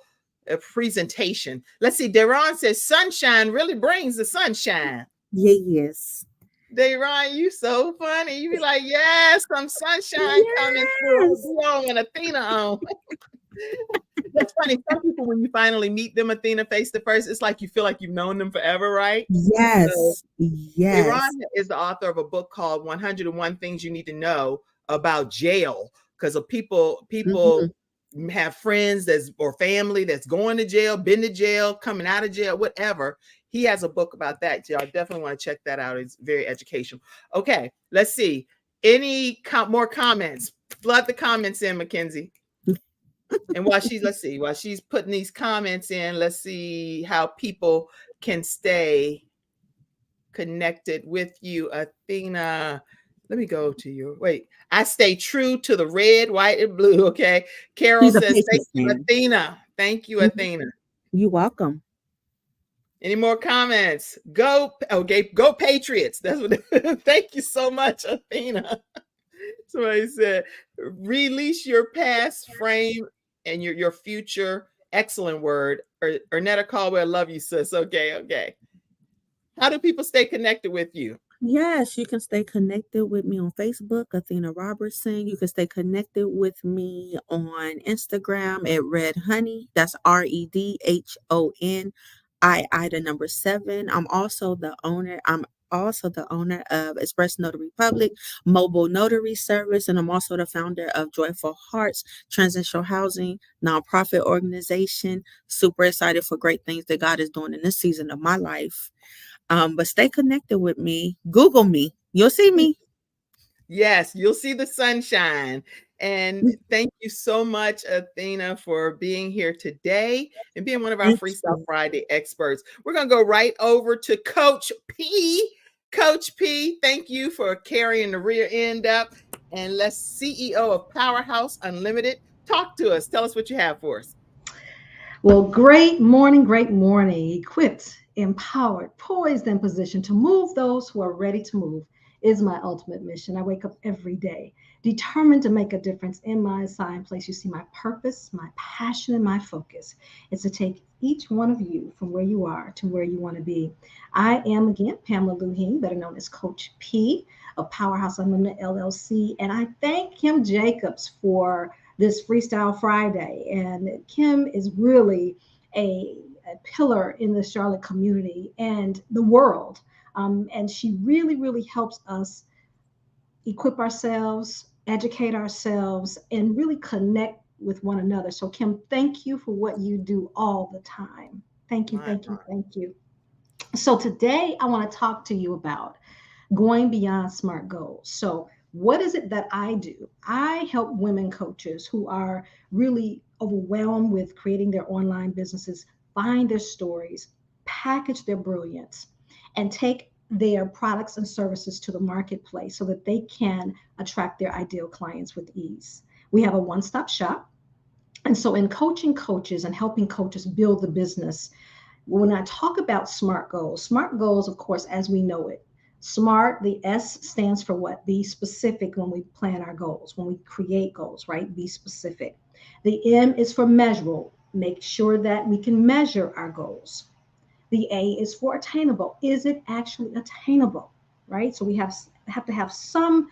presentation. Let's see. Deron says sunshine really brings the sunshine. Yes. Deron, you so funny. You be like, yes, some sunshine coming through. Blowing and Athena on. That's funny. Some people, when you finally meet them, Athena, face to face, it's like you feel like you've known them forever, right? Yes. So, yes. Deron is the author of a book called 101 Things You Need to Know About Jail. Because of people have friends or family that's going to jail, been to jail, coming out of jail, whatever. He has a book about that. Y'all definitely want to check that out. It's very educational. Okay, let's see. Any more comments? Flood the comments in, Mackenzie. And while she's putting these comments in, let's see how people can stay connected with you, Athena. Let me go to you. Wait, I stay true to the red, white, and blue. Okay. Carol says, thank you, Athena. Thank you, Athena. You're welcome. Any more comments? Go Patriots. That's what thank you so much, Athena. Somebody said, release your past frame and your future. Excellent word. Ernetta Caldwell, love you, sis. Okay. How do people stay connected with you? Yes, you can stay connected with me on Facebook, Athena Robertson. You can stay connected with me on Instagram at Red Honey. That's REDHONI, the number 7. I'm also the owner. I'm also the owner of Express Notary Public Mobile Notary Service, and I'm also the founder of Joyful Hearts Transitional Housing nonprofit organization. Super excited for great things that God is doing in this season of my life. But stay connected with me. Google me. You'll see me. Yes, you'll see the sunshine. And thank you so much, Athena, for being here today and being one of our Thank Freestyle you. Friday experts. We're going to go right over to Coach P. Coach P, thank you for carrying the rear end up. And let's CEO of Powerhouse Unlimited. Talk to us. Tell us what you have for us. Well, great morning, great morning. Equipped, empowered, poised, and positioned to move those who are ready to move is my ultimate mission. I wake up every day determined to make a difference in my assigned place. You see, my purpose, my passion, and my focus is to take each one of you from where you are to where you want to be. I am, again, Pamela Leu-Hung, better known as Coach P of Powerhouse Unlimited LLC, and I thank Kim Jacobs for this Freestyle Friday. And Kim is really a pillar in the Charlotte community and the world. And she really, really helps us equip ourselves, educate ourselves, and really connect with one another. So, Kim, thank you for what you do all the time. Thank you, thank you, thank you. So, today I want to talk to you about going beyond SMART goals. So, what is it that I do? I help women coaches who are really overwhelmed with creating their online businesses find their stories, package their brilliance, and take their products and services to the marketplace so that they can attract their ideal clients with ease. We have a one-stop shop. And so in coaching coaches and helping coaches build the business, when I talk about SMART goals, of course, as we know it, SMART, the S stands for what? Be specific when we plan our goals, when we create goals, right? Be specific. The M is for measurable. Make sure that we can measure our goals. The A is for attainable. Is it actually attainable, right? So we have to have some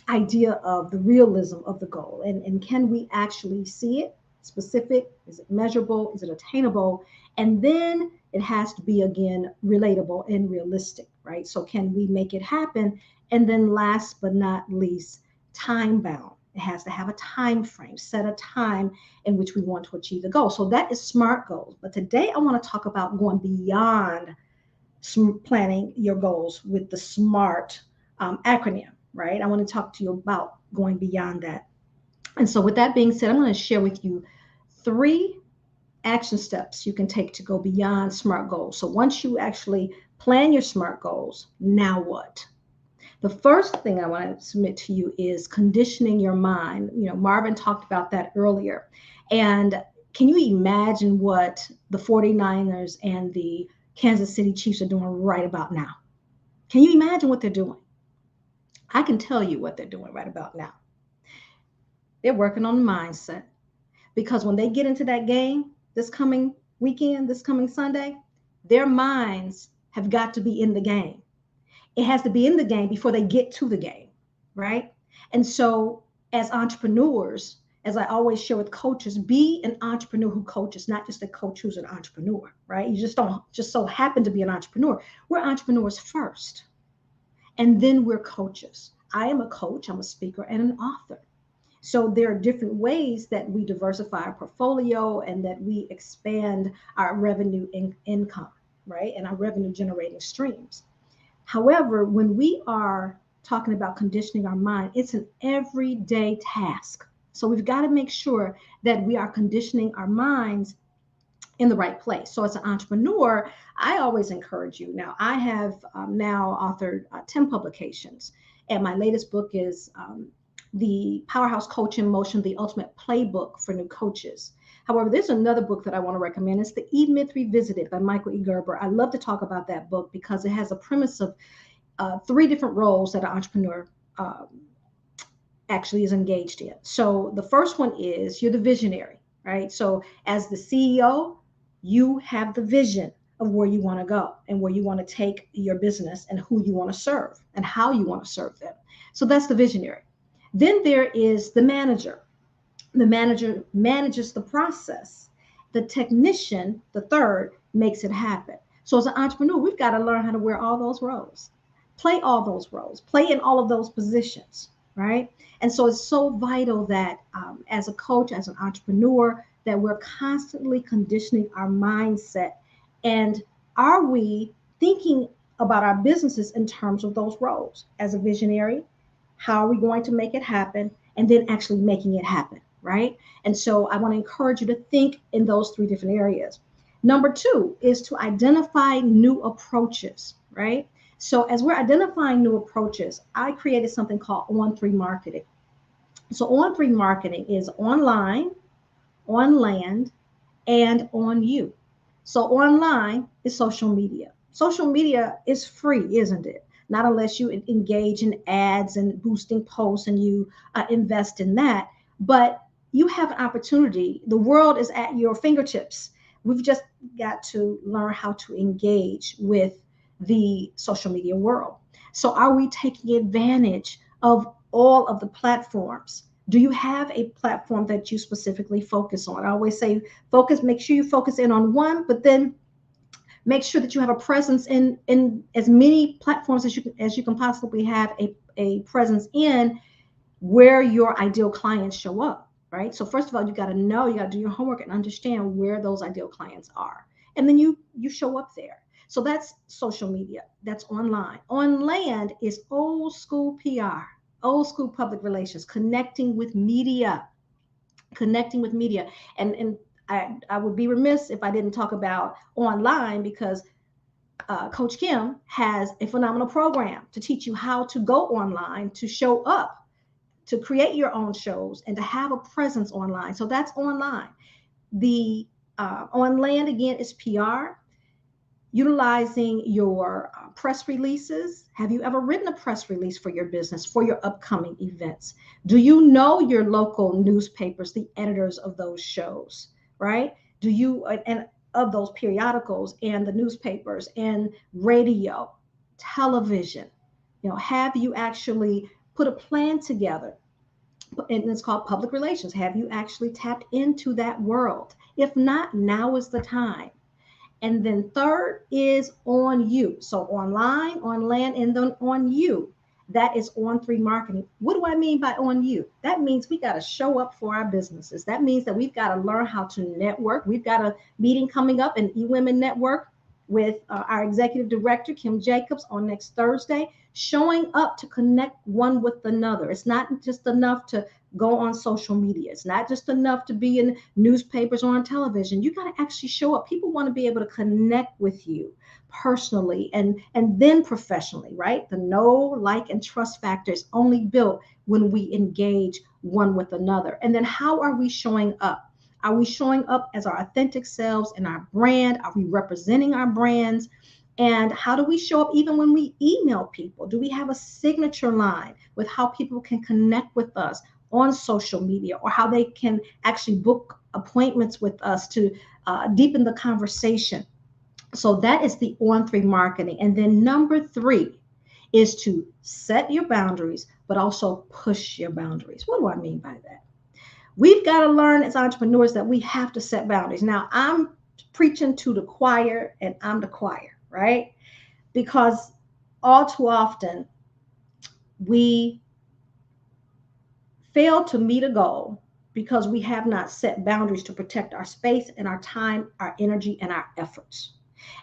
idea of the realism of the goal. And can we actually see it? Specific? Is it measurable? Is it attainable? And then it has to be, again, relatable and realistic, right? So can we make it happen? And then last but not least, time bound. It has to have a time frame, set a time in which we want to achieve the goal. So that is SMART goals. But today I want to talk about going beyond planning your goals with the SMART acronym, right? I want to talk to you about going beyond that. And so with that being said, I'm going to share with you 3 action steps you can take to go beyond SMART goals. So once you actually plan your SMART goals, now what? The first thing I want to submit to you is conditioning your mind. You know, Marvin talked about that earlier. And can you imagine what the 49ers and the Kansas City Chiefs are doing right about now? Can you imagine what they're doing? I can tell you what they're doing right about now. They're working on the mindset, because when they get into that game this coming weekend, this coming Sunday, their minds have got to be in the game. It has to be in the game before they get to the game, right? And so as entrepreneurs, as I always share with coaches, be an entrepreneur who coaches, not just a coach who's an entrepreneur, right? You just don't just so happen to be an entrepreneur. We're entrepreneurs first, and then we're coaches. I am a coach, I'm a speaker, and an author. So there are different ways that we diversify our portfolio and that we expand our revenue income, right? And our revenue generating streams. However, when we are talking about conditioning our mind, it's an everyday task. So we've got to make sure that we are conditioning our minds in the right place. So as an entrepreneur, I always encourage you. Now, I have now authored 10 publications, and my latest book is the Powerhouse Coach in Motion, the Ultimate Playbook for New Coaches. However, there's another book that I want to recommend. It's The E-Myth Revisited by Michael E. Gerber. I love to talk about that book because it has a premise of 3 different roles that an entrepreneur actually is engaged in. So the first one is you're the visionary, right? So as the CEO, you have the vision of where you want to go and where you want to take your business and who you want to serve and how you want to serve them. So that's the visionary. Then there is the manager. The manager manages the process. The technician, the third, makes it happen. So as an entrepreneur, we've got to learn how to wear all those roles, play all those roles, play in all of those positions, right? And so it's so vital that as a coach, as an entrepreneur, that we're constantly conditioning our mindset. And are we thinking about our businesses in terms of those roles? As a visionary, how are we going to make it happen? And then actually making it happen, right? And so I want to encourage you to think in those three different areas. Number two is to identify new approaches, right? So as we're identifying new approaches, I created something called On3 marketing. So On3 marketing is online, on land, and on you. So online is social media. Social media is free, isn't it? Not unless you engage in ads and boosting posts and you invest in that. But you have an opportunity. The world is at your fingertips. We've just got to learn how to engage with the social media world. So are we taking advantage of all of the platforms? Do you have a platform that you specifically focus on? I always say focus, make sure you focus in on one, but then make sure that you have a presence in as many platforms as you can possibly have a presence in, where your ideal clients show up, right? So first of all, you got to do your homework and understand where those ideal clients are. And then you show up there. So that's social media. That's online. On land is old school PR, old school public relations, connecting with media. And I would be remiss if I didn't talk about online, because Coach Kim has a phenomenal program to teach you how to go online, to show up, to create your own shows, and to have a presence online. So that's online. The on land, again, is PR, utilizing your press releases. Have you ever written a press release for your business, for your upcoming events? Do you know your local newspapers, the editors of those shows, right? Do you, and of those periodicals and the newspapers and radio, television, have you actually put a plan together? And it's called public relations. Have you actually tapped into that world? If not, now is the time. And then third is on you. So online, on land, and then on you. That is On3 marketing. What do I mean by on you? That means we got to show up for our businesses. That means that we've got to learn how to network. We've got a meeting coming up in eWomen Network with our executive director, Kim Jacobs, on next Thursday, showing up to connect one with another. It's not just enough to go on social media. It's not just enough to be in newspapers or on television. You got to actually show up. People want to be able to connect with you personally and then professionally, right? The know, like, and trust factor is only built when we engage one with another. And then how are we showing up? Are we showing up as our authentic selves in our brand? Are we representing our brands? And how do we show up even when we email people? Do we have a signature line with how people can connect with us on social media, or how they can actually book appointments with us to deepen the conversation? So that is the On3 marketing. And then number 3 is to set your boundaries, but also push your boundaries. What do I mean by that? We've got to learn as entrepreneurs that we have to set boundaries. Now, I'm preaching to the choir, and I'm the choir, right? Because all too often we fail to meet a goal because we have not set boundaries to protect our space and our time, our energy, and our efforts.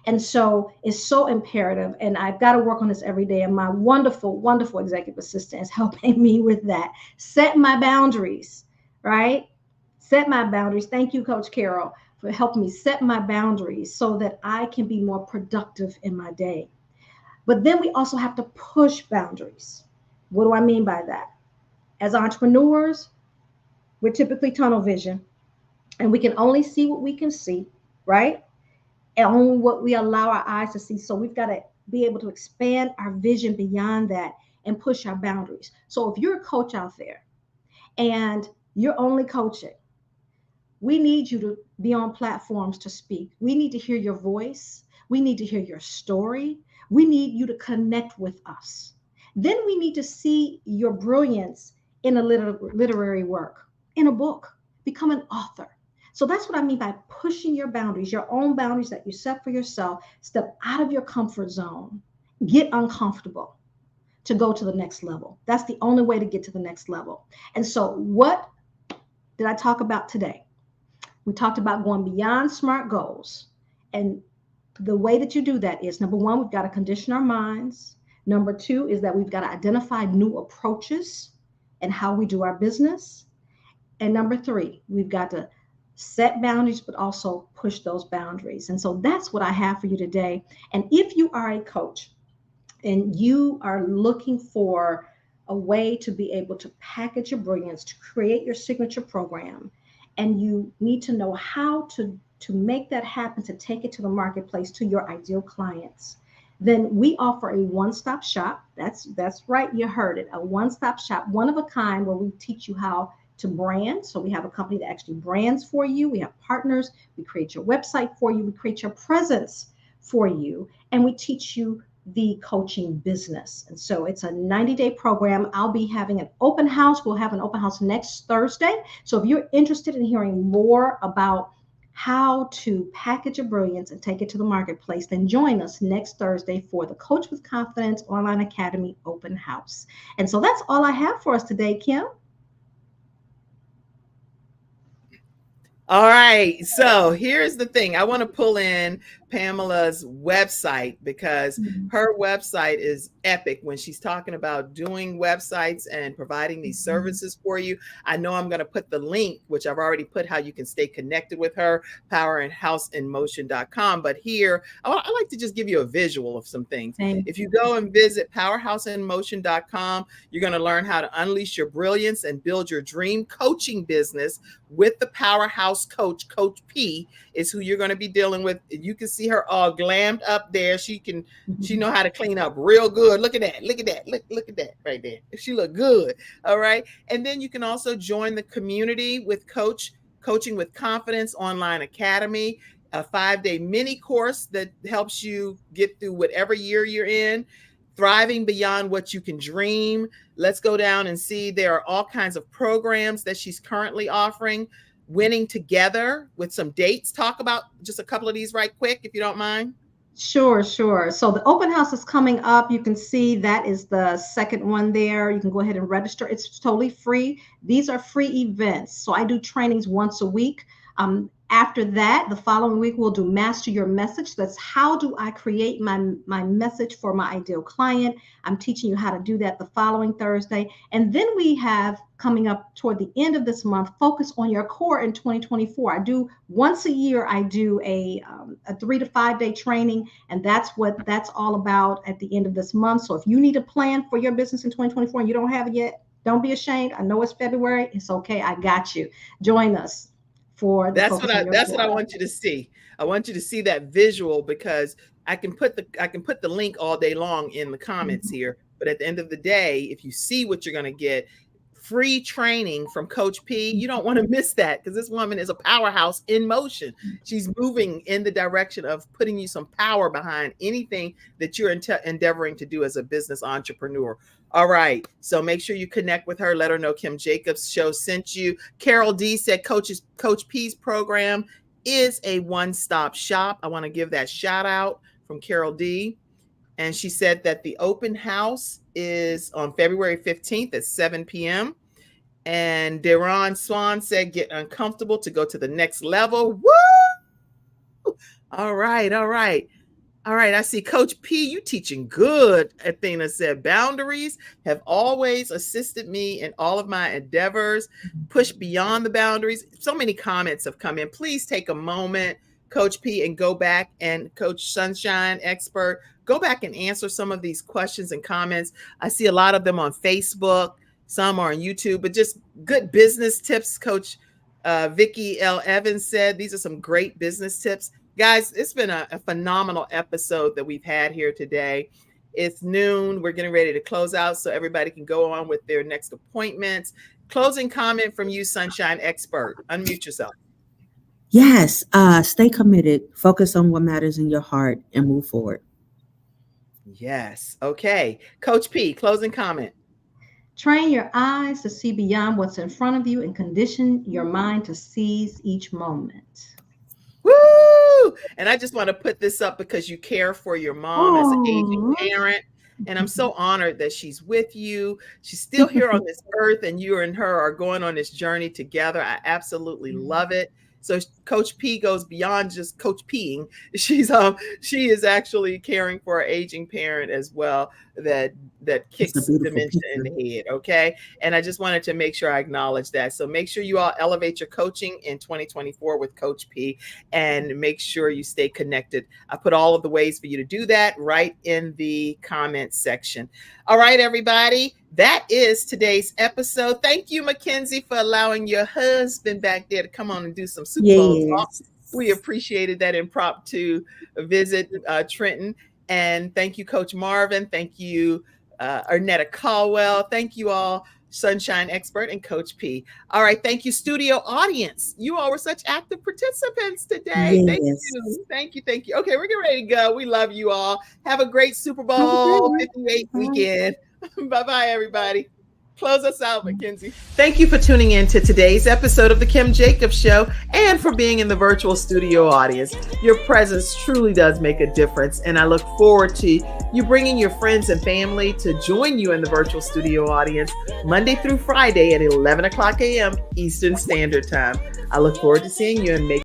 And so it's so imperative, and I've got to work on this every day. And my wonderful, wonderful executive assistant is helping me with that. Set my boundaries, right? Set my boundaries. Thank you, Coach Carol, for helping me set my boundaries so that I can be more productive in my day. But then we also have to push boundaries. What do I mean by that? As entrepreneurs, we're typically tunnel vision, and we can only see what we can see, right? And only what we allow our eyes to see. So we've got to be able to expand our vision beyond that and push our boundaries. So if you're a coach out there and you're only coaching, we need you to be on platforms to speak. We need to hear your voice. We need to hear your story. We need you to connect with us. Then we need to see your brilliance in a literary work, in a book. Become an author. So that's what I mean by pushing your boundaries, your own boundaries that you set for yourself. Step out of your comfort zone, get uncomfortable to go to the next level. That's the only way to get to the next level. And so what did I talk about today? We talked about going beyond SMART goals. And the way that you do that is, number one, we've got to condition our minds. Number two is that we've got to identify new approaches and how we do our business. And number three, we've got to set boundaries, but also push those boundaries. And so that's what I have for you today. And if you are a coach and you are looking for a way to be able to package your brilliance, to create your signature program, and you need to know how to make that happen, to take it to the marketplace, to your ideal clients, then we offer a one-stop shop. That's right, you heard it, a one-stop shop, one of a kind, where we teach you how to brand. So we have a company that actually brands for you. We have partners. We create your website for you. We create your presence for you. And we teach you the coaching business. And so it's a 90-day program. I'll be having an open house. We'll have an open house next Thursday. So if you're interested in hearing more about how to package your brilliance and take it to the marketplace, then join us next Thursday for the Coach with Confidence Online Academy open house. And so that's all I have for us today, Kim. All right. So here's the thing. I want to pull in Pamela's website because her website is epic when she's talking about doing websites and providing these services for you. I know I'm going to put the link, which I've already put, how you can stay connected with her, powerhouseinmotion.com. But here, I like to just give you a visual of some things. If you go and visit powerhouseinmotion.com, you're going to learn how to unleash your brilliance and build your dream coaching business with the powerhouse coach. Coach P is who you're going to be dealing with. You can see her all glammed up there. She know how to clean up real good. Look at that. Look at that right there. She look good. All right. And then you can also join the community with Coaching with Confidence Online Academy, a 5-day mini course that helps you get through whatever year you're in. Thriving beyond what you can dream. Let's go down and see. There are all kinds of programs that she's currently offering. Winning Together with some dates. Talk about just a couple of these right quick, if you don't mind. Sure. So the open house is coming up. You can see that is the second one there. You can go ahead and register. It's totally free. These are free events. So I do trainings once a week. After that, the following week, we'll do Master Your Message. That's how do I create my message for my ideal client. I'm teaching you how to do that the following Thursday. And then we have coming up toward the end of this month, Focus on Your Core in 2024. I do once a year, I do a 3 to 5 day training. And that's what that's all about at the end of this month. So if you need a plan for your business in 2024 and you don't have it yet, don't be ashamed. I know it's February. It's okay. I got you. Join us. That's what I want you to see. I want you to see that visual, because I can put the link all day long in the comments here. But at the end of the day, if you see what you're going to get, free training from Coach P, you don't want to miss that, because this woman is a powerhouse in motion. She's moving in the direction of putting you some power behind anything that you're endeavoring to do as a business entrepreneur. All right. So make sure you connect with her. Let her know Kim Jacobs Show sent you. Carol D said Coach P's program is a one-stop shop. I want to give that shout out from Carol D. And she said that the open house is on February 15th at 7 p.m. And Deron Swan said, get uncomfortable to go to the next level. Woo! All right. I see Coach P, you teaching good. Athena said, boundaries have always assisted me in all of my endeavors. Push beyond the boundaries. So many comments have come in. Please take a moment, Coach P, and go back, and Coach Sunshine Expert, go back and answer some of these questions and comments. I see a lot of them on Facebook. Some are on YouTube, but just good business tips. Coach Vicky L. Evans said, these are some great business tips. Guys, it's been a phenomenal episode that we've had here today. It's noon. We're getting ready to close out so everybody can go on with their next appointments. Closing comment from you, Sunshine Expert. Unmute yourself. Yes. Stay committed. Focus on what matters in your heart and move forward. Yes. Okay. Coach P, closing comment. Train your eyes to see beyond what's in front of you and condition your mind to seize each moment. Woo! And I just want to put this up because you care for your mom as an aging Oh. parent. And I'm so honored that she's with you. She's still here on this earth, and you and her are going on this journey together. I absolutely love it. So Coach P goes beyond just Coach P'ing. She is actually caring for an aging parent as well that kicks dementia in the head. Okay. And I just wanted to make sure I acknowledge that. So make sure you all elevate your coaching in 2024 with Coach P, and make sure you stay connected. I put all of the ways for you to do that right in the comments section. All right, everybody. That is today's episode. Thank you, Mackenzie, for allowing your husband back there to come on and do some Super Bowl talk. We appreciated that impromptu visit, Trenton. And thank you, Coach Marvin. Thank you, Ernetta Caldwell. Thank you all, Sunshine Expert and Coach P. All right. Thank you, studio audience. You all were such active participants today. Yes. Thank you. Thank you. Okay, we're getting ready to go. We love you all. Have a great Super Bowl 58 weekend. Bye-bye, everybody. Close us out, Mackenzie. Thank you for tuning in to today's episode of The Kim Jacobs Show and for being in the virtual studio audience. Your presence truly does make a difference, and I look forward to you bringing your friends and family to join you in the virtual studio audience Monday through Friday at 11 o'clock a.m. Eastern Standard Time. I look forward to seeing you and making